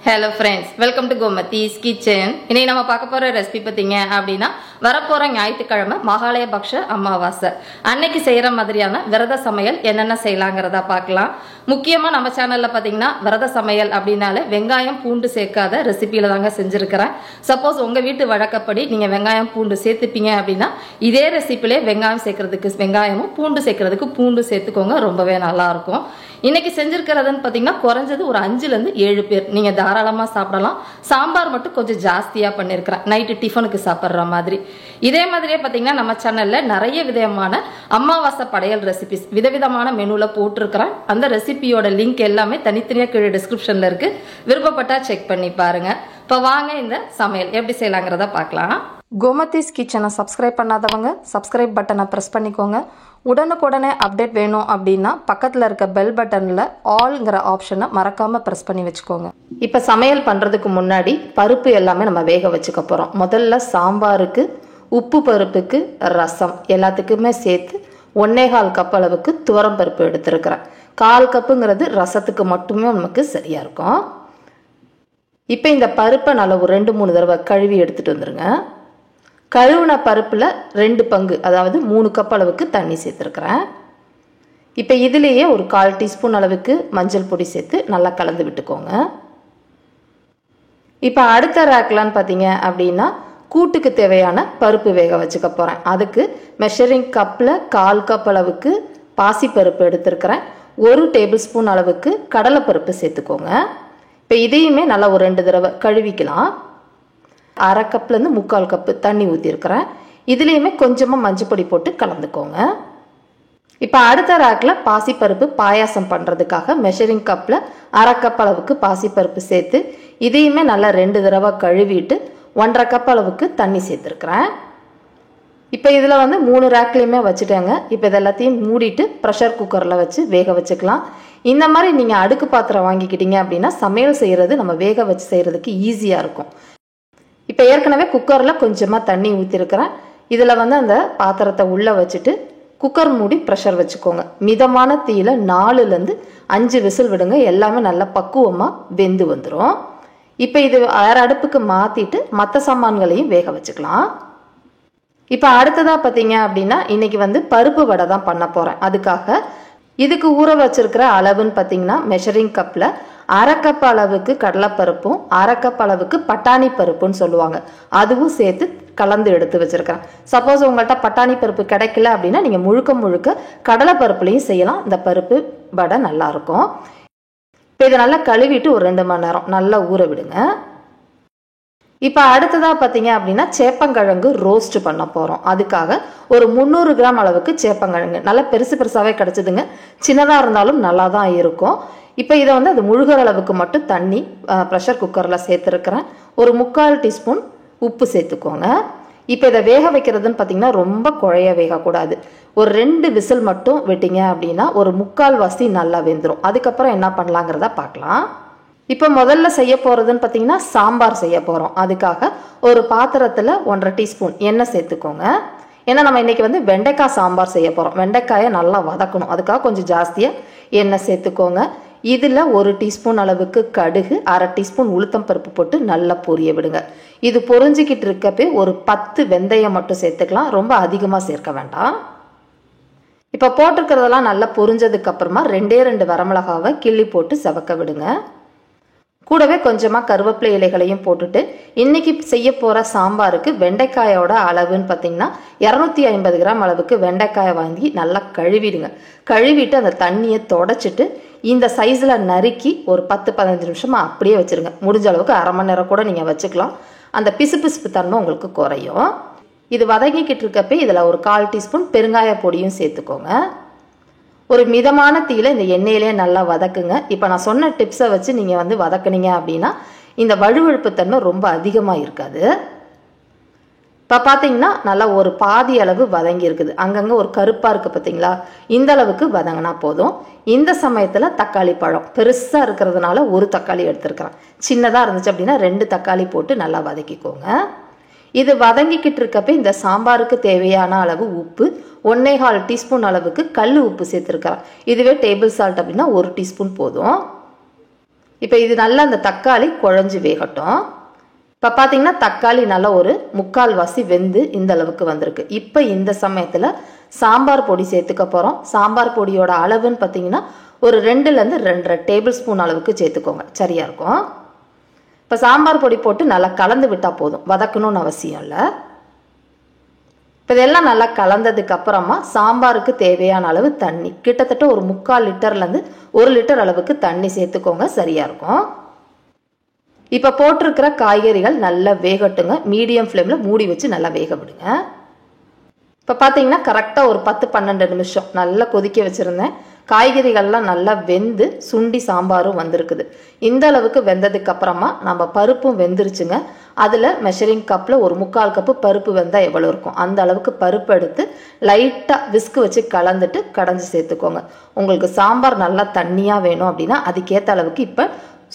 Hello friends, welcome to Gomati's Kitchen. இன்னைக்கு நம்ம பார்க்க போற ரெசிபி பாத்தீங்க அப்படினா வரப்போற ஞாயிற்றுக்கிழமை மகாலயபக்ஷ அமாவாசை அன்னைக்கு செய்யற மாதிரியான விரத சமையல் என்னென்ன செய்யலாம்ங்கறத பார்க்கலாம். முக்கியமா நம்ம சேனல்ல பாத்தீங்கன்னா விரத சமையல் அப்படினாலே வெங்காயம் பூண்டு சேர்க்காத ரெசிபில தாங்க செஞ்சிருக்கேன். சப்போஸ் உங்க வீட்டு வழக்கப்படி நீங்க வெங்காயம் பூண்டு சேர்த்துப்பீங்க அப்படினா இதே ரெசிபிலே வெங்காயம் சேர்க்கிறதுக்கு வெங்காயமும் பூண்டு சேர்க்கிறதுக்கு பூண்டு சேர்த்துக்கோங்க, ரொம்பவே நல்லா இருக்கும். இன்னைக்கு செஞ்சிருக்கிறதுன்னு பாத்தீங்கன்னா குறைஞ்சது ஒரு 5 ல இருந்து 7 பேர் நீங்க தாராளமா சாப்பிடலாம். சாம்பார் மட்டும் கொஞ்சம் ஜாஸ்தியா பண்ணிருக்கிறேன், நைட்டு டிஃபனுக்கு சாப்பிடுற மாதிரி. இதே மாதிரியே பாத்தீங்கன்னா நம்ம சேனல்ல நிறைய விதமான அமாவாசை படையல் ரெசிபிஸ் விதவிதமான மெனுல போட்டிருக்கிறேன். அந்த ரெசிபியோட லிங்க் எல்லாமே தனித்தனியா கீழே டிஸ்கிரிப்ஷன்ல இருக்கு, விருப்பப்பட்டா செக் பண்ணி பாருங்க. இப்போ வாங்க இந்த சமையல் எப்படி செய்யலாங்கிறத பார்க்கலாம். கோமதிஸ் கிச்சனை சப்ஸ்கிரைப் பண்ணாதவங்க சப்ஸ்கிரைப் பட்டனை ப்ரெஸ் பண்ணிக்கோங்க. உடனுக்குடனே அப்டேட் வேணும் அப்படின்னா பக்கத்தில் இருக்க பெல் பட்டனில் ஆல்ங்கிற ஆப்ஷனை மறக்காமல் ப்ரெஸ் பண்ணி வச்சுக்கோங்க. இப்போ சமையல் பண்ணுறதுக்கு முன்னாடி பருப்பு எல்லாமே நம்ம வேக வச்சுக்க போகிறோம். முதல்ல சாம்பாருக்கு, உப்பு பருப்புக்கு, ரசம் எல்லாத்துக்குமே சேர்த்து 1.25 கப் அளவுக்கு துவரம் பருப்பு எடுத்துருக்கிறேன். 1/4 கப்புங்கிறது ரசத்துக்கு மட்டுமே நமக்கு சரியாக இருக்கும். இப்போ இந்த பருப்பை நல்லா ஒரு 2-3 தடவை கழுவி எடுத்துகிட்டு வந்துடுங்க. கழுவுன பருப்பில் 2 பங்கு அதாவது 3 கப் அளவுக்கு தண்ணி சேர்த்துருக்குறேன். இப்போ இதுலேயே ஒரு 1/4 டீஸ்பூன் அளவுக்கு மஞ்சள் பொடி சேர்த்து நல்லா கலந்து விட்டுக்கோங்க. இப்போ அடுத்த ரேக்லான்னு பார்த்தீங்க அப்படின்னா கூட்டுக்கு தேவையான பருப்பு வேக வச்சுக்க போகிறேன். அதுக்கு மெஷரிங் கப்பில் 1/4 கப் அளவுக்கு பாசிப்பருப்பு எடுத்துருக்கிறேன். 1 டேபிள் ஸ்பூன் அளவுக்கு கடலைப்பருப்பு சேர்த்துக்கோங்க. இப்போ இதையுமே நல்லா ஒரு 2 தடவை கழுவிக்கலாம். 1/2 கப்லேருந்து 3/4 கப்பு தண்ணி ஊற்றிருக்கிறேன். இதுலேயுமே கொஞ்சமாக மஞ்சள் பொடி போட்டு கலந்துக்கோங்க. இப்போ அடுத்த ரேக்கில் பாசிப்பருப்பு பாயாசம் பண்ணுறதுக்காக மெஷரிங் கப்பில் 1/2 கப் அளவுக்கு பாசிப்பருப்பு சேர்த்து இதையுமே நல்லா 2 தடவை கழுவிட்டு 1/2 கப் அளவுக்கு தண்ணி சேர்த்துருக்குறேன். இப்போ இதில் 3 ரேக்லேயுமே வச்சுட்டேங்க. இப்போ இது எல்லாத்தையும் மூடிட்டு ப்ரெஷர் குக்கரில் வச்சு வேக வச்சுக்கலாம். இந்த மாதிரி நீங்கள் அடுக்கு பாத்திரம் வாங்கிக்கிட்டீங்க அப்படின்னா சமையல் செய்கிறது நம்ம வேக வச்சு செய்கிறதுக்கு ஈஸியாக இருக்கும். இப்போ ஏற்கனவே குக்கரில் கொஞ்சமாக தண்ணி ஊற்றிருக்கிறேன். இதில் அந்த பாத்திரத்தை உள்ளே வச்சுட்டு குக்கர் மூடி ப்ரெஷர் வச்சுக்கோங்க. மிதமான தீயில் 4 ல இருந்து 5 விசில் விடுங்க. எல்லாமே நல்லா பக்குவமாக வெந்து வந்துடும். இப்போ இது வேறு அடுப்புக்கு மாற்றிட்டு மற்ற சாமான்களையும் வேக வச்சுக்கலாம். இப்போ அடுத்ததாக பார்த்தீங்க அப்படின்னா இன்றைக்கி பருப்பு வடை தான் பண்ண போகிறேன். அதுக்காக இதுக்கு ஊற வச்சிருக்கிற அளவுன்னு பார்த்தீங்கன்னா மெஷரிங் கப்பில் 1/2 கப் அளவுக்கு கடலைப்பருப்பும் 1/2 கப் அளவுக்கு பட்டாணி பருப்புன்னு சொல்லுவாங்க, அதுவும் சேர்த்து கலந்து எடுத்து வச்சிருக்கிறேன். சப்போஸ் உங்கள்கிட்ட பட்டாணி பருப்பு கிடைக்கல அப்படின்னா நீங்கள் முழுக்க கடலைப்பருப்புலையும் செய்யலாம். இந்த பருப்பு வடை நல்லாயிருக்கும். இப்போ இதை நல்லா கழுவிட்டு ஒரு 2 மணி நேரம் நல்லா ஊற விடுங்க. இப்போ அடுத்ததாக பார்த்தீங்க அப்படின்னா சேப்பங்கிழங்கு ரோஸ்ட் பண்ண போகிறோம். அதுக்காக ஒரு 300 கிராம் அளவுக்கு சேப்பங்கிழங்கு நல்லா பெருசாகவே கிடச்சிதுங்க. சின்னதாக இருந்தாலும் நல்லா தான் இருக்கும். இப்போ இதை அது முழுகிற அளவுக்கு மட்டும் தண்ணி ப்ரெஷர் குக்கரில் சேர்த்துருக்கிறேன். ஒரு 3/4 டீஸ்பூன் உப்பு சேர்த்துக்கோங்க. இப்போ இதை வேக வைக்கிறதுன்னு பார்த்தீங்கன்னா ரொம்ப குழைய வேகக்கூடாது. ஒரு 2 விசில் மட்டும் விட்டீங்க அப்படின்னா ஒரு 3/4 வாசி நல்லா வெந்துடும். அதுக்கப்புறம் என்ன பண்ணலாங்கிறத பார்க்கலாம். இப்போ முதல்ல செய்ய போகிறதுன்னு பார்த்தீங்கன்னா சாம்பார் செய்ய போகிறோம். அதுக்காக ஒரு பாத்திரத்தில் 1/2 டீஸ்பூன் எண்ணெய் சேர்த்துக்கோங்க. ஏன்னா நம்ம இன்றைக்கி வெண்டைக்காய் சாம்பார் செய்ய போகிறோம். வெண்டைக்காயை நல்லா வதக்கணும், அதுக்காக கொஞ்சம் ஜாஸ்தியாக எண்ணெய் சேர்த்துக்கோங்க. இதில் 1 டீஸ்பூன் அளவுக்கு கடுகு, 1/2 டீஸ்பூன் உளுத்தம் பருப்பு போட்டு நல்லா பொரிய விடுங்க. இது பொரிஞ்சிக்கிட்டு இருக்கப்பே ஒரு 10 வெந்தயம் மட்டும் சேர்த்துக்கலாம், ரொம்ப அதிகமாக சேர்க்க வேண்டாம். இப்போ போட்டிருக்கிறதெல்லாம் நல்லா பொரிஞ்சதுக்கு அப்புறமா 2 வரமிளகாவை கிள்ளி போட்டு செவக்க விடுங்க. கூடவே கொஞ்சமாக கருவேப்பிலை இலைகளையும் போட்டுட்டு இன்றைக்கி செய்ய போகிற சாம்பாருக்கு வெண்டைக்காயோட அளவுன்னு பார்த்தீங்கன்னா 250 கிராம் அளவுக்கு வெண்டைக்காயை வாங்கி நல்லா கழுவிடுங்க. கழுவிட்டு அந்த தண்ணியை தொடச்சிட்டு இந்த சைஸில் நறுக்கி ஒரு 10-15 நிமிஷமாக அப்படியே வச்சுருங்க. முடிஞ்ச அளவுக்கு 1/2 மணி நேரம் கூட நீங்கள் வச்சுக்கலாம். அந்த பிசுபிசுப்பு தன்மை உங்களுக்கு குறையும். இது வதங்கிக்கிட்டு இருக்கப்போ இதில் ஒரு 1/4 டீஸ்பூன் பெருங்காய பொடியும் சேர்த்துக்கோங்க. ஒரு மிதமான தீயில இந்த எண்ணெயிலே நல்லா வதக்குங்க. இப்போ நான் சொன்ன டிப்ஸை வச்சு நீங்கள் வதக்குனீங்க அப்படின்னா இந்த வழுவழுப்பு தன்மை ரொம்ப அதிகமாக இருக்காது. இப்போ பார்த்தீங்கன்னா நல்லா ஒரு பாதி அளவு வதங்கி இருக்குது. அங்கங்கே ஒரு கருப்பாக இருக்குது பார்த்தீங்களா, இந்த அளவுக்கு வதங்கினா போதும். இந்த சமயத்தில் தக்காளி பழம் பெருசாக இருக்கிறதுனால 1 தக்காளி எடுத்துருக்கிறேன். சின்னதாக இருந்துச்சு அப்படின்னா 2 தக்காளி போட்டு நல்லா வதக்கிக்கோங்க. இது வதங்கிக்கிட்டு இருக்கப்ப இந்த சாம்பாருக்கு தேவையான அளவு உப்பு 1.25 டீஸ்பூன் அளவுக்கு கல் உப்பு சேர்த்துருக்கிறேன். இதுவே டேபிள் சால்ட் அப்படின்னா 1 டீஸ்பூன் போதும். இப்போ இது நல்லா அந்த தக்காளி குழஞ்சு வேகட்டும். இப்போ பார்த்தீங்கன்னா தக்காளி நல்லா ஒரு 3/4 வாசி வெந்து இந்த அளவுக்கு வந்திருக்கு. இப்போ இந்த சமயத்தில் சாம்பார் பொடி சேர்த்துக்க போகிறோம். சாம்பார் பொடியோட அளவுன்னு பார்த்தீங்கன்னா ஒரு 2லேருந்து 2.5 டேபிள் ஸ்பூன் அளவுக்கு சேர்த்துக்கோங்க, சரியாக இருக்கும். இப்போ சாம்பார் பொடி போட்டு நல்லா கலந்து விட்டால் போதும், வதக்கணும்னு அவசியம் இல்லை. இப்போ இதெல்லாம் நல்லா கலந்ததுக்கு அப்புறமா சாம்பாருக்கு தேவையான அளவு தண்ணி, கிட்டத்தட்ட ஒரு 3/4 லிட்டர்லேருந்து 1 லிட்டர் அளவுக்கு தண்ணி சேர்த்துக்கோங்க, சரியாக இருக்கும். இப்போ போட்டிருக்கிற காய்கறிகள் நல்லா வேகட்டுங்க. மீடியம் ஃப்ளேமில் மூடி வச்சு நல்லா வேக விடுங்க. இப்போ பார்த்தீங்கன்னா கரெக்டாக ஒரு 10-12 நிமிஷம் நல்லா கொதிக்க வச்சுருந்தேன். காய்கறிகள்லாம் நல்லா வெந்து சுண்டி சாம்பாரும் வந்திருக்குது. இந்த அளவுக்கு வெந்ததுக்கு அப்புறமா நம்ம பருப்பும் வெந்துருச்சுங்க. அதில் மெஷரிங் கப்பில் ஒரு 3/4 கப்பு பருப்பு வெந்தால் எவ்வளோ இருக்கும் அந்த அளவுக்கு பருப்பு எடுத்து லைட்டாக விஸ்கு வச்சு கலந்துட்டு கடைஞ்சி சேர்த்துக்கோங்க. உங்களுக்கு சாம்பார் நல்லா தண்ணியாக வேணும் அப்படின்னா அதுக்கேற்ற அளவுக்கு இப்போ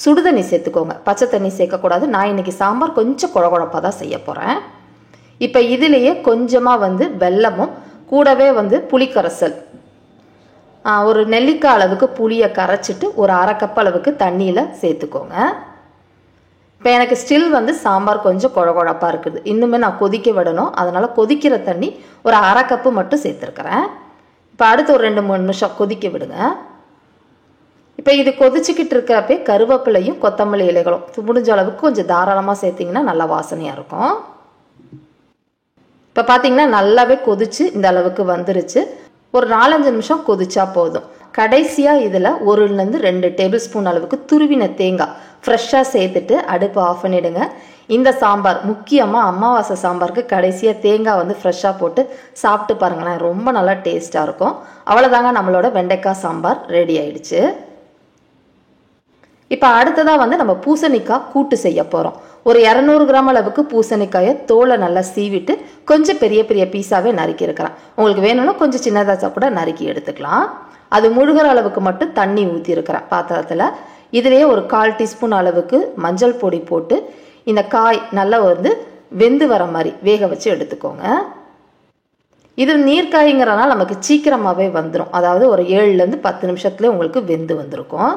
சுடுதண்ணி சேர்த்துக்கோங்க, பச்சை தண்ணி சேர்க்கக்கூடாது. நான் இன்னைக்கு சாம்பார் கொஞ்சம் குழகுழப்பாக தான் செய்ய போகிறேன். இப்போ இதுலேயே கொஞ்சமாக வெல்லமும் கூடவே புளிக்கரைசல், ஒரு நெல்லிக்காய் அளவுக்கு புளியை கரைச்சிட்டு ஒரு 1/2 கப் அளவுக்கு தண்ணியில் சேர்த்துக்கோங்க. இப்போ எனக்கு ஸ்டில் சாம்பார் கொஞ்சம் குழகுழப்பாக இருக்குது, இன்னுமே நான் கொதிக்க விடணும். அதனால் கொதிக்கிற தண்ணி ஒரு 1/2 கப்பு மட்டும் சேர்த்துருக்கிறேன். இப்போ அடுத்து ஒரு 2-3 நிமிஷம் கொதிக்க விடுங்க. இப்போ இது கொதிச்சுக்கிட்டு இருக்கிறப்பே கருவேப்பிலையும் கொத்தமல்லி இலைகளும் முடிஞ்ச அளவுக்கு கொஞ்சம் தாராளமாக சேர்த்திங்கன்னா நல்லா வாசனையாக இருக்கும். இப்போ பார்த்தீங்கன்னா நல்லாவே கொதிச்சு இந்த அளவுக்கு வந்துருச்சு. ஒரு 4-5 நிமிஷம் கொதிச்சா போதும். கடைசியாக இதில் 1லேருந்து 2 டேபிள் ஸ்பூன் அளவுக்கு துருவின தேங்காய் ஃப்ரெஷ்ஷாக சேர்த்துட்டு அடுப்பு ஆஃப் பண்ணிவிடுங்க. இந்த சாம்பார் முக்கியமாக அமாவாசை சாம்பாருக்கு கடைசியாக தேங்காய் ஃப்ரெஷ்ஷாக போட்டு சாப்பிட்டு பாருங்களேன், ரொம்ப நல்லா டேஸ்ட்டாக இருக்கும். அவ்வளோதாங்க, நம்மளோட வெண்டைக்காய் சாம்பார் ரெடி ஆயிடுச்சு. இப்போ அடுத்ததாக நம்ம பூசணிக்காய் கூட்டு செய்ய போகிறோம். ஒரு 200 கிராம் அளவுக்கு பூசணிக்காயை தோலை நல்லா சீவிட்டு கொஞ்சம் பெரிய பெரிய பீஸாகவே நறுக்கி இருக்கிறேன். உங்களுக்கு வேணும்னா கொஞ்சம் சின்னதாக கூட நறுக்கி எடுத்துக்கலாம். அது முழுகிற அளவுக்கு மட்டும் தண்ணி ஊற்றி இருக்கிறேன் பாத்திரத்தில். இதிலேயே ஒரு 1/4 டீஸ்பூன் அளவுக்கு மஞ்சள் பொடி போட்டு இந்த காய் நல்லா வெந்து வர மாதிரி வேக வச்சு எடுத்துக்கோங்க. இது நீர்க்காய்ங்கிறனால நமக்கு சீக்கிரமாகவே வந்துடும், அதாவது ஒரு 7லேருந்து 10 நிமிஷத்துலேயே உங்களுக்கு வெந்து வந்திருக்கும்.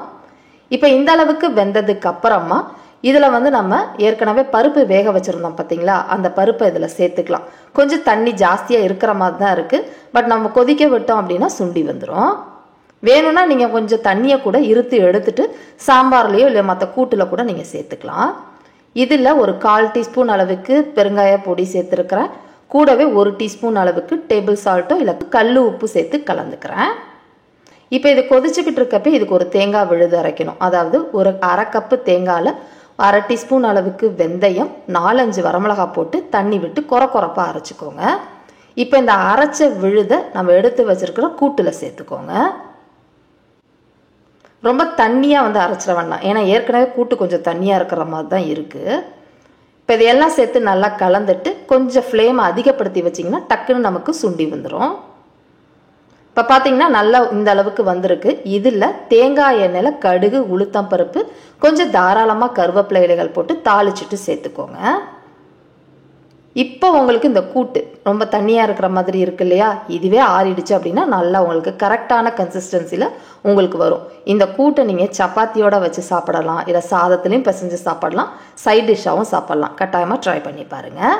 இப்போ இந்த அளவுக்கு வெந்ததுக்கு அப்புறமா இதில் நம்ம ஏற்கனவே பருப்பு வேக வச்சுருந்தோம் பார்த்தீங்களா, அந்த பருப்பை இதில் சேர்த்துக்கலாம். கொஞ்சம் தண்ணி ஜாஸ்தியாக இருக்கிற மாதிரி தான் இருக்குது, பட் நம்ம கொதிக்க விட்டோம் அப்படின்னா சுண்டி வந்துடும். வேணும்னா நீங்கள் கொஞ்சம் தண்ணியை கூட இருத்து எடுத்துட்டு சாம்பார்லேயோ இல்லை மற்ற கூட்டில் கூட நீங்கள் சேர்த்துக்கலாம். இதில் ஒரு 1/4 டீஸ்பூன் அளவுக்கு பெருங்காய பொடி சேர்த்துருக்கிறேன். கூடவே 1 டீஸ்பூன் அளவுக்கு டேபிள் சால்ட்டோ இல்லை கல் உப்பு சேர்த்து கலந்துக்கிறேன். இப்போ இது கொதிச்சுக்கிட்டு இருக்கப்ப இதுக்கு ஒரு தேங்காய் விழுது அரைக்கணும். அதாவது ஒரு 1/2 கப்பு தேங்காயில் 1/2 டீஸ்பூன் அளவுக்கு வெந்தயம், 4-5 வரமிளகாய் போட்டு தண்ணி விட்டு கொரப்பாக அரைச்சிக்கோங்க. இப்போ இந்த அரைச்ச விழுதை நம்ம எடுத்து வச்சிருக்கிற கூட்டில் சேர்த்துக்கோங்க. ரொம்ப தண்ணியாக அரைச்சிட வேண்டாம், ஏன்னா ஏற்கனவே கூட்டு கொஞ்சம் தண்ணியாக இருக்கிற மாதிரி தான் இருக்குது. இப்போ இதையெல்லாம் சேர்த்து நல்லா கலந்துட்டு கொஞ்சம் ஃப்ளேமை அதிகப்படுத்தி வச்சிங்கன்னா டக்குன்னு நமக்கு சுண்டி வந்துடும். இப்போ பார்த்தீங்கன்னா நல்லா இந்த அளவுக்கு வந்திருக்கு. இதில் தேங்காய் எண்ணெயில் கடுகு, உளுத்தம் பருப்பு, கொஞ்சம் தாராளமாக கருவேப்பிலை இலைகள் போட்டு தாளிச்சிட்டு சேர்த்துக்கோங்க. இப்போ உங்களுக்கு இந்த கூட்டு ரொம்ப தண்ணியாக இருக்கிற மாதிரி இருக்கு இல்லையா, இதுவே ஆறிடுச்சு அப்படின்னா நல்லா உங்களுக்கு கரெக்டான கன்சிஸ்டன்சியில் உங்களுக்கு வரும். இந்த கூட்டை நீங்கள் சப்பாத்தியோட வச்சு சாப்பிடலாம், இல்லை சாதத்துலேயும் பிசைஞ்சு சாப்பிடலாம், சைட் டிஷ்ஷாகவும் சாப்பிடலாம். கட்டாயமாக ட்ரை பண்ணி பாருங்கள்.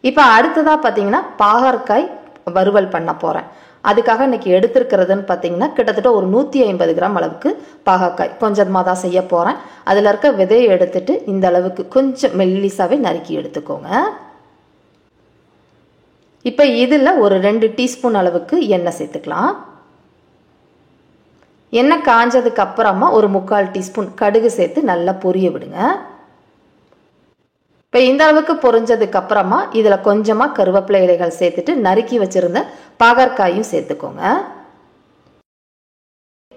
இப்போ அடுத்ததாக பார்த்தீங்கன்னா பாகற்காய் வறுவல் பண்ண போகிறேன். அதுக்காக இன்னைக்கு எடுத்துருக்கிறதுன்னு பார்த்தீங்கன்னா கிட்டத்தட்ட ஒரு 150 கிராம் அளவுக்கு பாகற்காய் கொஞ்சமாக தான் செய்ய போகிறேன். அதில் இருக்க விதையை எடுத்துட்டு இந்த அளவுக்கு கொஞ்சம் மெல்லிசாவே நறுக்கி எடுத்துக்கோங்க. இப்போ இதில் ஒரு 2 டீஸ்பூன் அளவுக்கு எண்ணெய் சேர்த்துக்கலாம். எண்ணெய் காஞ்சதுக்கு அப்புறமா ஒரு 3/4 டீஸ்பூன் கடுகு சேர்த்து நல்லா பொரிய விடுங்க. இப்போ இந்த அளவுக்கு பொரிஞ்சதுக்கு அப்புறமா இதில் கொஞ்சமாக கருவேப்பிலை இலைகள் சேர்த்துட்டு நறுக்கி வச்சிருந்த பாகற்காயும் சேர்த்துக்கோங்க.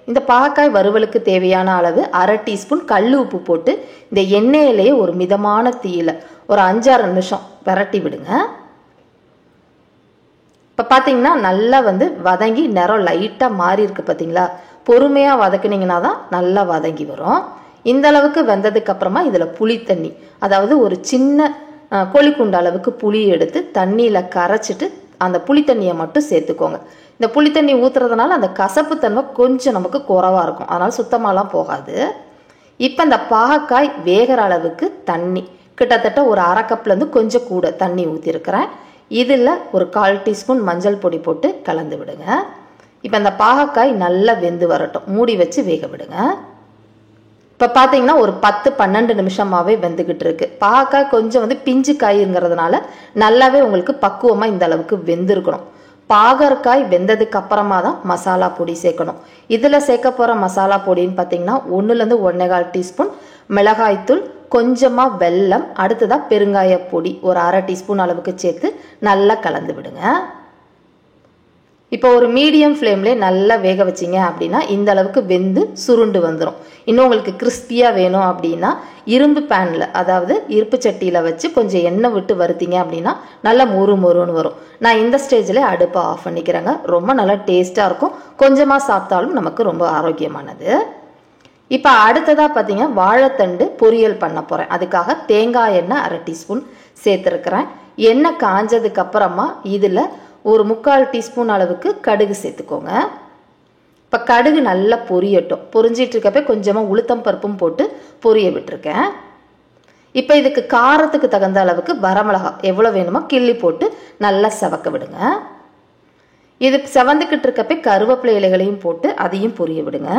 இந்த பாகற்காய் வறுவலுக்கு தேவையான அளவு 1/2 டீஸ்பூன் கல் உப்பு போட்டு இந்த எண்ணெயிலேயே ஒரு மிதமான தீயில ஒரு 5-6 நிமிஷம் விரட்டி விடுங்க. இப்போ பார்த்தீங்கன்னா நல்லா வதங்கி நிறம் லைட்டாக மாறி இருக்கு பார்த்தீங்களா, பொறுமையாக வதக்குனீங்கன்னா தான் நல்லா வதங்கி வரும். இந்த அளவுக்கு வெந்ததுக்கு அப்புறமா இதில் புளி தண்ணி, அதாவது ஒரு சின்ன கோழிக்குண்டு அளவுக்கு புளி எடுத்து தண்ணியில் கரைச்சிட்டு அந்த புளி தண்ணியை மட்டும் சேர்த்துக்கோங்க. இந்த புளி தண்ணி ஊற்றுறதுனால அந்த கசப்பு தன்மை கொஞ்சம் நமக்கு குறைவாக இருக்கும், அதனால் சுத்தமாலாம் போகாது. இப்போ இந்த பாகக்காய் வேகிற அளவுக்கு தண்ணி கிட்டத்தட்ட ஒரு அரை கப்லேருந்து கொஞ்சம் கூட தண்ணி ஊற்றிருக்கிறேன். இதில் ஒரு 1/4 டீஸ்பூன் மஞ்சள் பொடி போட்டு கலந்து விடுங்க. இப்போ இந்த பாகக்காய் நல்லா வெந்து வரட்டும், மூடி வச்சு வேக விடுங்க. இப்போ பார்த்தீங்கன்னா ஒரு 10-12 நிமிஷமாகவே வெந்துக்கிட்டு இருக்கு. பாகக்காய் கொஞ்சம் பிஞ்சு காய்ங்கிறதுனால நல்லாவே உங்களுக்கு பக்குவமாக இந்த அளவுக்கு வெந்திருக்கணும். பாகற்காய் வெந்ததுக்கு அப்புறமா தான் மசாலா பொடி சேர்க்கணும். இதில் சேர்க்க போகிற மசாலா பொடின்னு பார்த்தீங்கன்னா 1லேருந்து 1.25 டீஸ்பூன் மிளகாய்த்தூள், கொஞ்சமாக வெல்லம், அடுத்ததாக பெருங்காய பொடி ஒரு அரை டீஸ்பூன் அளவுக்கு சேர்த்து நல்லா கலந்து விடுங்க. இப்போ ஒரு மீடியம் ஃப்ளேம்லேயே நல்லா வேக வச்சிங்க அப்படின்னா இந்த அளவுக்கு வெந்து சுருண்டு வந்துடும். இன்னும் உங்களுக்கு கிறிஸ்பியாக வேணும் அப்படின்னா இரும்பு பேனில், அதாவது இருப்பு சட்டியில் வச்சு கொஞ்சம் எண்ணெய் விட்டு வறுத்தீங்க அப்படின்னா நல்லா மொறு மொறுன்னு வரும். நான் இந்த ஸ்டேஜில் அடுப்பை ஆஃப் பண்ணிக்கிறேங்க. ரொம்ப நல்லா டேஸ்ட்டாக இருக்கும், கொஞ்சமாக சாப்பிட்டாலும் நமக்கு ரொம்ப ஆரோக்கியமானது. இப்போ அடுத்ததாக பார்த்தீங்கன்னா வாழைத்தண்டு பொரியல் பண்ண போகிறேன். அதுக்காக தேங்காய் எண்ணெய் அரை டீஸ்பூன் சேர்த்துருக்கிறேன். எண்ணெய் காஞ்சதுக்கு அப்புறமா இதில் ஒரு 3/4 டீஸ்பூன் அளவுக்கு கடுகு சேர்த்துக்கோங்க. இப்போ கடுகு நல்லா பொரியட்டும். பொரிஞ்சிட்டு இருக்கப்ப கொஞ்சமாக உளுத்தம் பருப்பும் போட்டு பொரிய விட்டுருக்கேன். இப்போ இதுக்கு காரத்துக்கு தகுந்த அளவுக்கு வரமிளகா எவ்வளோ வேணுமோ கிள்ளி போட்டு நல்லா செவக்க விடுங்க. இது செவந்துக்கிட்டு இருக்கப்ப கருவேப்பிலை இலைகளையும் போட்டு அதையும் பொரிய விடுங்க.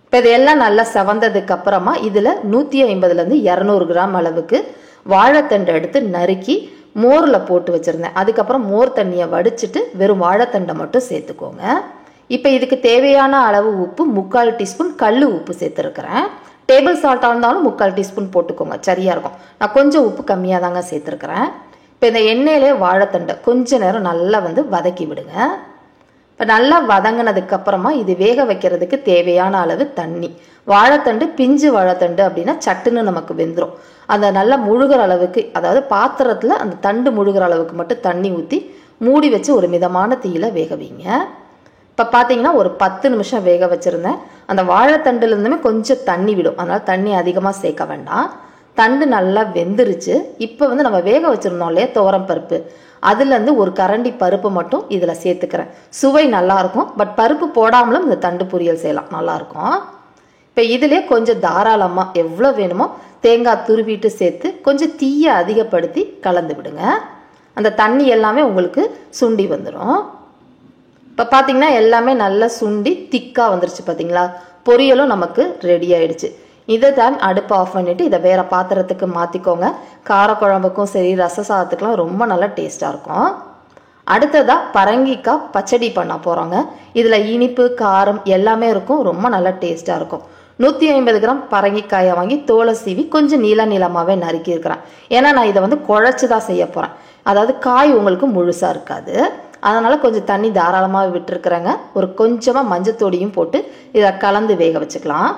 இப்போ இதெல்லாம் நல்லா செவந்ததுக்கு அப்புறமா இதில் 150லேருந்து 200 கிராம் அளவுக்கு வாழைத்தண்டை எடுத்து நறுக்கி மோரில் போட்டு வச்சுருந்தேன். அதுக்கப்புறம் மோர் தண்ணியை வடிச்சிட்டு வெறும் வாழைத்தண்டை மட்டும் சேர்த்துக்கோங்க. இப்போ இதுக்கு தேவையான அளவு உப்பு 3/4 டீஸ்பூன் கல் உப்பு சேர்த்துருக்கிறேன். டேபிள் சால்ட்டாக இருந்தாலும் 3/4 டீஸ்பூன் போட்டுக்கோங்க, சரியாக இருக்கும். நான் கொஞ்சம் உப்பு கம்மியாக தாங்க சேர்த்துருக்கிறேன். இப்போ இந்த எண்ணெயிலே வாழைத்தண்டை கொஞ்ச நேரம் நல்லா வதக்கி விடுங்க. இப்போ நல்லா வதங்கினதுக்கப்புறமா இது வேக வைக்கிறதுக்கு தேவையான அளவு தண்ணி. வாழைத்தண்டு பிஞ்சு வாழைத்தண்டு அப்படின்னா சட்டுன்னு நமக்கு வெந்துடும். அந்த நல்லா முழுகிற அளவுக்கு, அதாவது பாத்திரத்தில் அந்த தண்டு முழுகிற அளவுக்கு மட்டும் தண்ணி ஊற்றி மூடி வச்சு ஒரு மிதமான தீயில வேக வைங்க. இப்போ பார்த்தீங்கன்னா ஒரு 10 நிமிஷம் வேக வச்சுருந்தேன். அந்த வாழைத்தண்டுலேருந்துமே கொஞ்சம் தண்ணி விடும், அதனால் தண்ணி அதிகமாக சேர்க்க வேண்டாம். தண்டு நல்லா வெந்துருச்சு. இப்போ நம்ம வேக வச்சுருந்தோம் இல்லையா துவரம் பருப்பு, அதுலேருந்து ஒரு கரண்டி பருப்பு மட்டும் இதில் சேர்த்துக்கிறேன். சுவை நல்லாயிருக்கும், பட் பருப்பு போடாமலும் இந்த தண்டு பொரியல் செய்யலாம், நல்லாயிருக்கும். இப்போ இதிலே கொஞ்சம் தாராளமாக எவ்வளோ வேணுமோ தேங்காய் துருவிட்டு சேர்த்து கொஞ்சம் தீயை அதிகப்படுத்தி கலந்து விடுங்க. அந்த தண்ணி எல்லாமே உங்களுக்கு சுண்டி வந்துடும். இப்போ பார்த்தீங்கன்னா எல்லாமே நல்லா சுண்டி திக்காக வந்துருச்சு பார்த்தீங்களா. பொரியலும் நமக்கு ரெடி ஆயிடுச்சு. இதை தான் அடுப்பு ஆஃப் பண்ணிவிட்டு இதை வேறு பாத்திரத்துக்கு மாற்றிக்கோங்க. காரக்குழம்புக்கும் சரி ரச சாதத்துக்கெலாம் ரொம்ப நல்லா டேஸ்ட்டாக இருக்கும். அடுத்ததாக பரங்கிக்காய் பச்சடி பண்ண போகிறோங்க. இதில் இனிப்பு காரம் எல்லாமே இருக்கும், ரொம்ப நல்லா டேஸ்ட்டாக இருக்கும். 150 கிராம் பரங்கிக்காயை வாங்கி தோலை சீவி கொஞ்சம் நீளமாகவே நறுக்கி இருக்கிறேன். ஏன்னா நான் இதை குழச்சி தான் செய்ய போகிறேன், அதாவது காய் உங்களுக்கு முழுசாக இருக்காது. அதனால் கொஞ்சம் தண்ணி தாராளமாக விட்டுருக்குறேங்க. ஒரு கொஞ்சமாக மஞ்சத்தூடியும் போட்டு இதை கலந்து வேக வச்சுக்கலாம்.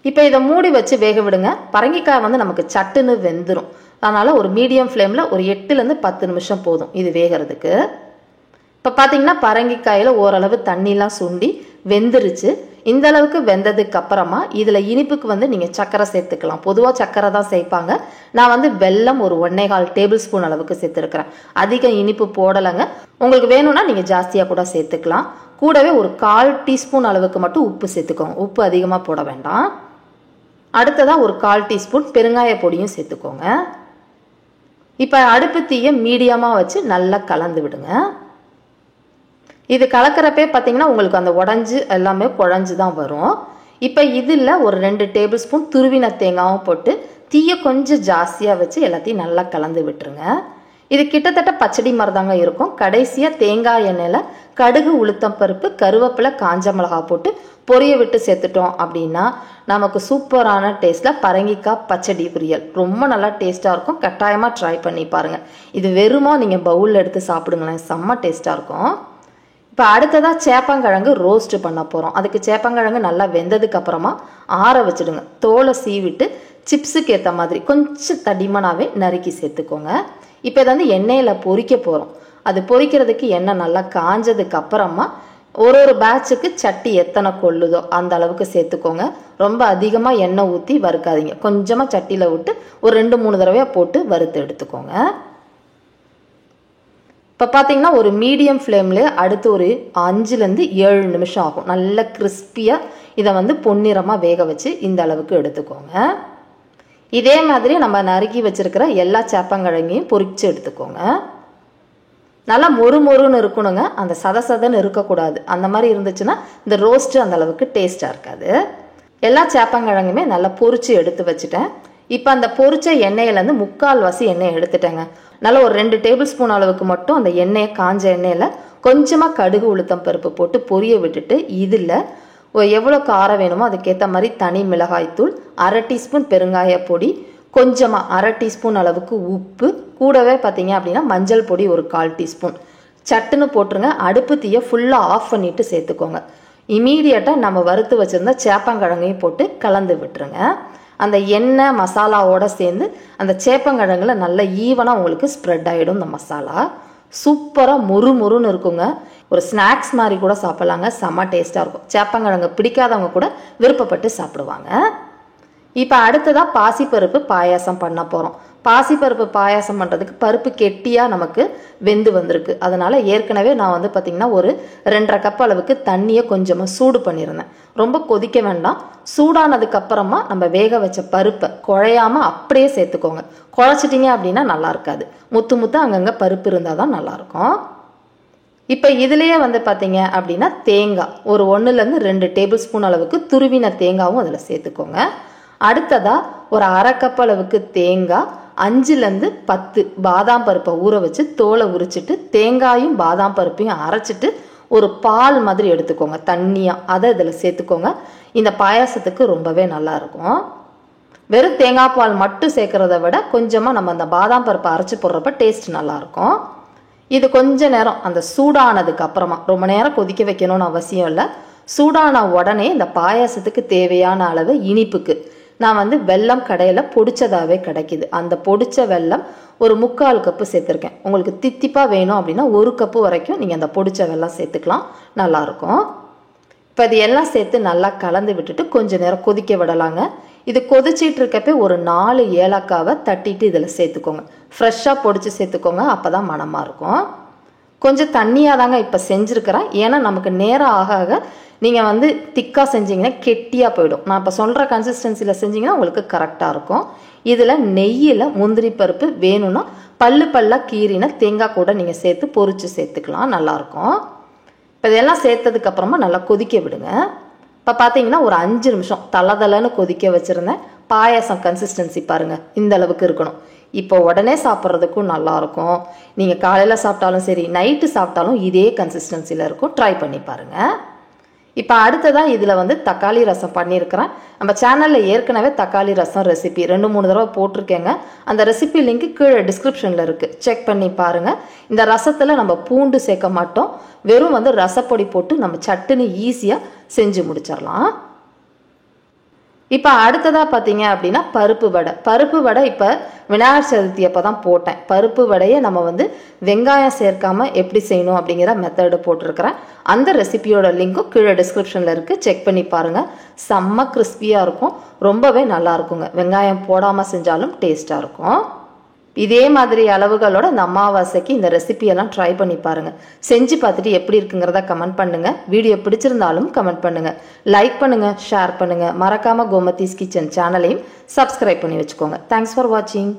இப்போ இதை மூடி வச்சு வேக விடுங்க. பரங்கிக்காய் நமக்கு சட்டுன்னு வெந்துடும். அதனால் ஒரு மீடியம் ஃப்ளேமில் ஒரு 8லேருந்து 10 நிமிஷம் போதும் இது வேகிறதுக்கு. இப்போ பார்த்தீங்கன்னா பரங்கிக்காயில் ஓரளவு தண்ணிலாம் சுண்டி வெந்துருச்சு. இந்த அளவுக்கு வெந்ததுக்கு அப்புறமா இதில் இனிப்புக்கு நீங்கள் சர்க்கரை சேர்த்துக்கலாம். பொதுவாக சர்க்கரை தான் சேர்ப்பாங்க. நான் வெல்லம் ஒரு 1.25 டேபிள் ஸ்பூன் அளவுக்கு சேர்த்துருக்கிறேன். அதிக இனிப்பு போடலைங்க. உங்களுக்கு வேணும்னா நீங்கள் ஜாஸ்தியாக கூட சேர்த்துக்கலாம். கூடவே ஒரு 1/4 டீஸ்பூன் அளவுக்கு மட்டும் உப்பு சேர்த்துக்கோங்க, உப்பு அதிகமாக போட வேண்டாம். அடுத்ததாக ஒரு 1/4 டீஸ்பூன் பெருங்காய பொடியும் சேர்த்துக்கோங்க. இப்போ அடுப்பு தீயை மீடியமாக வச்சு நல்லா கலந்து விடுங்க. இது கலக்கிறப்பே பார்த்தீங்கன்னா உங்களுக்கு அந்த உடஞ்சி எல்லாமே குழஞ்சு தான் வரும். இப்போ இதில் ஒரு 2 டேபிள் ஸ்பூன் துருவின தேங்காயும் போட்டு தீயை கொஞ்சம் ஜாஸ்தியாக வச்சு எல்லாத்தையும் நல்லா கலந்து விட்டுருங்க. இது கிட்டத்தட்ட பச்சடி மாதிரி தாங்க இருக்கும். கடைசியாக தேங்காய் எண்ணெயில் கடுகு உளுத்தம் பருப்பு கருவேப்பிலை காஞ்ச மிளகா போட்டு பொரிய விட்டு சேர்த்துட்டோம் அப்படின்னா நமக்கு சூப்பரான டேஸ்ட்டில் பரங்கிக்காய் பச்சடி பொரியல் ரொம்ப நல்லா டேஸ்ட்டாக இருக்கும். கட்டாயமாக ட்ரை பண்ணி பாருங்கள். இது வெறுமா நீங்கள் பவுலில் எடுத்து சாப்பிடுங்களேன், செம்ம டேஸ்ட்டாக இருக்கும். இப்போ அடுத்ததாக சேப்பங்கிழங்கு ரோஸ்ட் பண்ண போகிறோம். அதுக்கு சேப்பங்கிழங்கு நல்லா வெந்ததுக்கு அப்புறமா ஆற வச்சுடுங்க. தோலை சீவிட்டு சிப்ஸுக்கு ஏற்ற மாதிரி கொஞ்சம் தடிமனாகவே நறுக்கி சேர்த்துக்கோங்க. இப்போ இதை எண்ணெயில் பொரிக்க போகிறோம். அது பொரிக்கிறதுக்கு எண்ணெய் நல்லா காஞ்சதுக்கு அப்புறமா ஒரு பேட்சுக்கு சட்டி எத்தனை கொள்ளுதோ அந்த அளவுக்கு சேர்த்துக்கோங்க. ரொம்ப அதிகமாக எண்ணெய் ஊற்றி வறுக்காதீங்க. கொஞ்சமாக சட்டியில் விட்டு ஒரு 2-3 தடவையாக போட்டு வறுத்து எடுத்துக்கோங்க. இப்போ பார்த்தீங்கன்னா ஒரு மீடியம் ஃப்ளேம்லேயே அடுத்து ஒரு 5லேருந்து 7 நிமிஷம் ஆகும். நல்ல கிறிஸ்பியாக இதை வந்து பொன்னிறமாக வேக வச்சு இந்த அளவுக்கு எடுத்துக்கோங்க. இதே மாதிரி நம்ம நறுக்கி வச்சிருக்கிற எல்லா சேப்பங்கிழங்கையும் பொரிச்சு எடுத்துக்கோங்க. நல்லா மொறுமொறுன்னு இருக்கணுங்க, அந்த சதசதன்னு இருக்கக்கூடாது. அந்த மாதிரி இருந்துச்சுன்னா இந்த ரோஸ்ட்டு அந்த அளவுக்கு டேஸ்ட்டாக இருக்காது. எல்லா சேப்பங்கிழங்குமே நல்லா பொரிச்சு எடுத்து வச்சுட்டேன். இப்போ அந்த பொரிச்ச எண்ணெயிலேருந்து 3/4 எண்ணெயை எடுத்துட்டேங்க. நல்லா ஒரு 2 டேபிள் ஸ்பூன் அளவுக்கு மட்டும் அந்த எண்ணெயை காஞ்ச எண்ணெயில் கொஞ்சமாக கடுகு உளுத்தம் பருப்பு போட்டு பொரிய விட்டுட்டு இதில் எவ்வளோ காரம் வேணுமோ அதுக்கேற்ற மாதிரி தனி மிளகாய்த்தூள், 1/2 டீஸ்பூன் பெருங்காய பொடி, கொஞ்சமாக 1/2 டீஸ்பூன் அளவுக்கு உப்பு, கூடவே பார்த்தீங்க அப்படின்னா மஞ்சள் பொடி ஒரு 1/4 டீஸ்பூன் சட்டுன்னு போட்டுருங்க. அடுப்பு தீயை ஃபுல்லாக ஆஃப் பண்ணிவிட்டு சேர்த்துக்கோங்க. இமீடியட்டாக நம்ம வறுத்து வச்சுருந்தா சேப்பங்கிழங்கையும் போட்டு கலந்து விட்டுருங்க. அந்த எண்ணெய் மசாலாவோடு சேர்ந்து அந்த சேப்பங்கிழங்குல நல்ல ஈவனாக உங்களுக்கு ஸ்ப்ரெட் ஆகிடும். இந்த மசாலா சூப்பராக மொறுமொறுன்னு இருக்குங்க. ஒரு ஸ்நாக்ஸ் மாதிரி கூட சாப்பிட்லாங்க, செம்ம டேஸ்ட்டாக இருக்கும். சேப்பங்கிழங்கு பிடிக்காதவங்க கூட விருப்பப்பட்டு சாப்பிடுவாங்க. இப்போ அடுத்ததாக பாசிப்பருப்பு பாயாசம் பண்ண போகிறோம். பாசிப்பருப்பு பாயாசம் பண்ணுறதுக்கு பருப்பு கெட்டியாக நமக்கு வெந்து வந்திருக்கு. அதனால் ஏற்கனவே நான் வந்து பார்த்திங்கன்னா ஒரு 2.5 கப் அளவுக்கு தண்ணியை கொஞ்சமாக சூடு பண்ணியிருந்தேன். ரொம்ப கொதிக்க வேண்டாம். சூடானதுக்கப்புறமா நம்ம வேக வச்ச பருப்பை குழையாமல் அப்படியே சேர்த்துக்கோங்க. குழைச்சிட்டிங்க அப்படின்னா நல்லா இருக்காது. முத்து முத்து அங்கங்கே பருப்பு இருந்தால் தான் நல்லாயிருக்கும். இப்போ இதுலேயே வந்து பார்த்தீங்க அப்படின்னா தேங்காய் ஒரு 1லேருந்து 2 டேபிள் ஸ்பூன் அளவுக்கு துருவின தேங்காவும் அதில் சேர்த்துக்கோங்க. அடுத்ததாக ஒரு 1/2 கப் அளவுக்கு தேங்காய், 5லேருந்து 10 பாதாம் பருப்பை ஊற வச்சு தோலை உரிச்சிட்டு தேங்காயும் பாதாம் பருப்பையும் அரைச்சிட்டு ஒரு பால் மாதிரி எடுத்துக்கோங்க தண்ணியாக, அதை இதில் சேர்த்துக்கோங்க. இந்த பாயாசத்துக்கு ரொம்பவே நல்லாயிருக்கும். வெறும் தேங்காய் பால் மட்டும் சேர்க்குறத விட கொஞ்சமாக நம்ம அந்த பாதாம் பருப்பை அரைச்சி போடுறப்ப டேஸ்ட் நல்லாயிருக்கும். இது கொஞ்ச நேரம் அந்த சூடானதுக்கு அப்புறமா, ரொம்ப நேரம் கொதிக்க வைக்கணும்னு அவசியம் இல்லை. சூடான உடனே இந்த பாயாசத்துக்கு தேவையான அளவு இனிப்புக்கு நான் வந்து வெல்லம் கடையில் பொடிச்சதாகவே கிடைக்கிது. அந்த பொடிச்ச வெல்லம் ஒரு 3/4 கப்பு சேர்த்துருக்கேன். உங்களுக்கு தித்திப்பாக வேணும் அப்படின்னா 1 கப்பு வரைக்கும் நீங்கள் அந்த பொடிச்ச வெல்லம் சேர்த்துக்கலாம், நல்லாயிருக்கும். இப்போ இது எல்லாம் சேர்த்து நல்லா கலந்து விட்டுட்டு கொஞ்சம் நேரம் கொதிக்க விடலாங்க. இது கொதிச்சிட்டு இருக்கப்போ ஒரு 4 ஏலக்காவை தட்டிட்டு இதில் சேர்த்துக்கோங்க. ஃப்ரெஷ்ஷாக பொடிச்சு சேர்த்துக்கோங்க, அப்போ தான் மணமாக இருக்கும். கொஞ்சம் தண்ணியாக தாங்க இப்போ செஞ்சுருக்கிறேன். ஏன்னா நமக்கு நேரம் ஆக ஆக நீங்கள் வந்து திக்காக செஞ்சிங்கன்னா கெட்டியாக போயிடும். நான் இப்போ சொல்கிற கன்சிஸ்டன்சியில் செஞ்சிங்கன்னா உங்களுக்கு கரெக்டாக இருக்கும். இதில் நெய்யில் முந்திரி பருப்பு வேணும்னா பல்லாக கீறின தேங்காய் கூட நீங்கள் சேர்த்து பொரிச்சு சேர்த்துக்கலாம், நல்லாயிருக்கும். இப்போ இதெல்லாம் சேர்த்ததுக்கப்புறமா நல்லா கொதிக்க விடுங்க. இப்போ பார்த்தீங்கன்னா ஒரு 5 நிமிஷம் தளதளன்னு கொதிக்க வச்சுருந்தேன். பாயாசம் கன்சிஸ்டன்சி பாருங்கள், இந்த அளவுக்கு இருக்கணும். இப்போ உடனே சாப்பிட்றதுக்கும் நல்லாயிருக்கும். நீங்கள் காலையில் சாப்பிட்டாலும் சரி, நைட்டு சாப்பிட்டாலும் இதே கன்சிஸ்டன்சியில் இருக்கும். ட்ரை பண்ணி பாருங்கள். இப்போ அடுத்ததாக இதில் வந்து தக்காளி ரசம் பண்ணியிருக்கிறேன். நம்ம சேனலில் ஏற்கனவே தக்காளி ரசம் ரெசிபி 2-3 தடவை போட்டிருக்கேங்க. அந்த ரெசிபி லிங்க் கீழே டிஸ்கிரிப்ஷனில் இருக்குது, செக் பண்ணி பாருங்கள். இந்த ரசத்தில் நம்ம பூண்டு சேர்க்க மாட்டோம், வெறும் வந்து ரசப்பொடி போட்டு நம்ம சட்டுன்னு ஈஸியாக செஞ்சு முடிச்சிடலாம். இப்போ அடுத்ததாக பார்த்தீங்க அப்படின்னா பருப்பு வடை இப்போ விநாயகர் சதுர்த்தி அப்போ தான் போட்டேன். பருப்பு வடையை நம்ம வந்து வெங்காயம் சேர்க்காமல் எப்படி செய்யணும் அப்படிங்கிற மெத்தடு போட்டிருக்கிறேன். அந்த ரெசிபியோட லிங்க்கும் கீழே டிஸ்கிரிப்ஷனில் இருக்குது, செக் பண்ணி பாருங்கள். செம்ம கிறிஸ்பியாக இருக்கும், ரொம்பவே நல்லா இருக்குங்க. வெங்காயம் போடாமல் செஞ்சாலும் டேஸ்ட்டாக இருக்கும். இதே மாதிரி அளவுகளோட இந்த அமாவாசைக்கு இந்த ரெசிபியெல்லாம் ட்ரை பண்ணி பாருங்கள். செஞ்சு பார்த்துட்டு எப்படி இருக்குங்கிறத கமெண்ட் பண்ணுங்கள். வீடியோ பிடிச்சிருந்தாலும் கமெண்ட் பண்ணுங்கள், லைக் பண்ணுங்கள், ஷேர் பண்ணுங்கள். மறக்காமல் கோமதிஸ் கிச்சன் சேனலையும் சப்ஸ்கிரைப் பண்ணி வச்சுக்கோங்க. தேங்க்ஸ் ஃபார் வாட்சிங்.